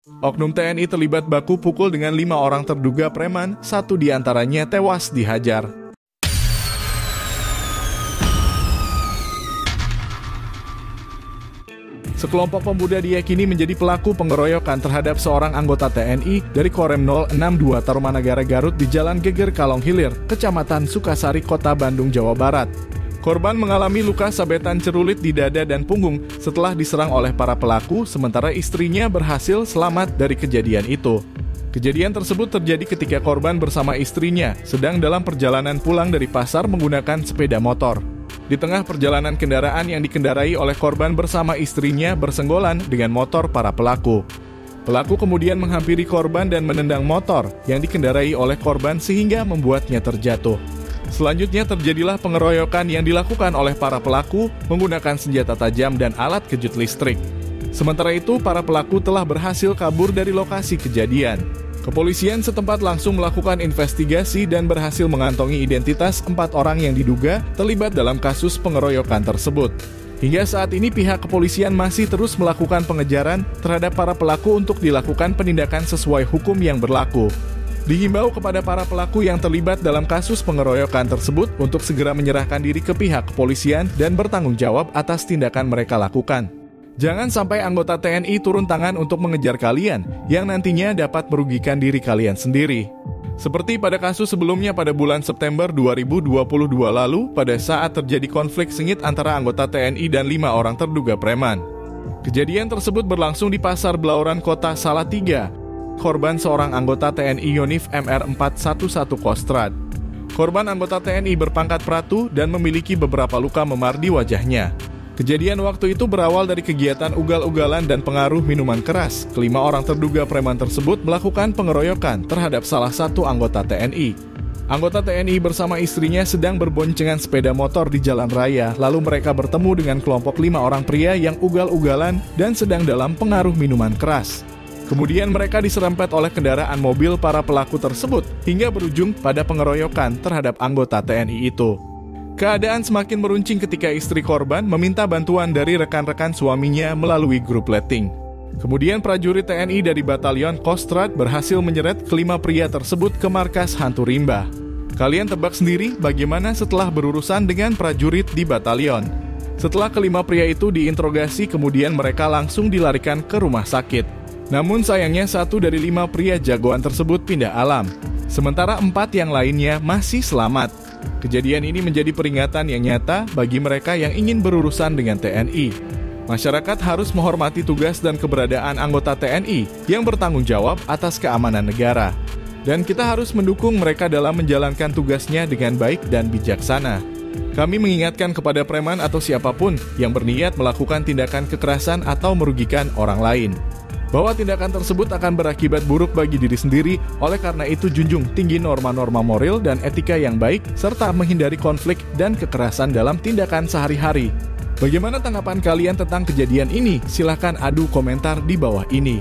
Oknum TNI terlibat baku pukul dengan 5 orang terduga preman, 1 diantaranya tewas dihajar. Sekelompok pemuda diyakini menjadi pelaku pengeroyokan terhadap seorang anggota TNI dari Korem 062 Tarumanagara Garut di Jalan Geger Kalong Hilir, Kecamatan Sukasari, Kota Bandung, Jawa Barat. Korban mengalami luka sabetan cerulit di dada dan punggung setelah diserang oleh para pelaku, sementara istrinya berhasil selamat dari kejadian itu. Kejadian tersebut terjadi ketika korban bersama istrinya sedang dalam perjalanan pulang dari pasar menggunakan sepeda motor. Di tengah perjalanan kendaraan yang dikendarai oleh korban bersama istrinya bersenggolan dengan motor para pelaku. Pelaku kemudian menghampiri korban dan menendang motor yang dikendarai oleh korban sehingga membuatnya terjatuh. Selanjutnya terjadilah pengeroyokan yang dilakukan oleh para pelaku menggunakan senjata tajam dan alat kejut listrik. Sementara itu, para pelaku telah berhasil kabur dari lokasi kejadian. Kepolisian setempat langsung melakukan investigasi dan berhasil mengantongi identitas 4 orang yang diduga terlibat dalam kasus pengeroyokan tersebut. Hingga saat ini pihak kepolisian masih terus melakukan pengejaran terhadap para pelaku untuk dilakukan penindakan sesuai hukum yang berlaku. Dihimbau kepada para pelaku yang terlibat dalam kasus pengeroyokan tersebut untuk segera menyerahkan diri ke pihak kepolisian dan bertanggung jawab atas tindakan mereka lakukan. Jangan sampai anggota TNI turun tangan untuk mengejar kalian, yang nantinya dapat merugikan diri kalian sendiri. Seperti pada kasus sebelumnya pada bulan September 2022 lalu, pada saat terjadi konflik sengit antara anggota TNI dan 5 orang terduga preman. Kejadian tersebut berlangsung di Pasar Blauran, Kota Salatiga. Korban seorang anggota TNI Yonif MR 411 Kostrad. Korban anggota TNI berpangkat pratu dan memiliki beberapa luka memar di wajahnya. Kejadian waktu itu berawal dari kegiatan ugal-ugalan dan pengaruh minuman keras. Kelima orang terduga preman tersebut melakukan pengeroyokan terhadap salah satu anggota TNI. Anggota TNI bersama istrinya sedang berboncengan sepeda motor di jalan raya, lalu mereka bertemu dengan kelompok 5 orang pria yang ugal-ugalan dan sedang dalam pengaruh minuman keras. Kemudian mereka diserempet oleh kendaraan mobil para pelaku tersebut hingga berujung pada pengeroyokan terhadap anggota TNI itu. Keadaan semakin meruncing ketika istri korban meminta bantuan dari rekan-rekan suaminya melalui grup letting. Kemudian prajurit TNI dari Batalion Kostrad berhasil menyeret kelima pria tersebut ke markas hantu rimba. Kalian tebak sendiri bagaimana setelah berurusan dengan prajurit di batalion. Setelah kelima pria itu diinterogasi, kemudian mereka langsung dilarikan ke rumah sakit. Namun sayangnya 1 dari 5 pria jagoan tersebut pindah alam, sementara 4 yang lainnya masih selamat. Kejadian ini menjadi peringatan yang nyata bagi mereka yang ingin berurusan dengan TNI. Masyarakat harus menghormati tugas dan keberadaan anggota TNI yang bertanggung jawab atas keamanan negara. Dan kita harus mendukung mereka dalam menjalankan tugasnya dengan baik dan bijaksana. Kami mengingatkan kepada preman atau siapapun yang berniat melakukan tindakan kekerasan atau merugikan orang lain, bahwa tindakan tersebut akan berakibat buruk bagi diri sendiri. Oleh karena itu, junjung tinggi norma-norma moral dan etika yang baik, serta menghindari konflik dan kekerasan dalam tindakan sehari-hari. Bagaimana tanggapan kalian tentang kejadian ini? Silahkan adu komentar di bawah ini.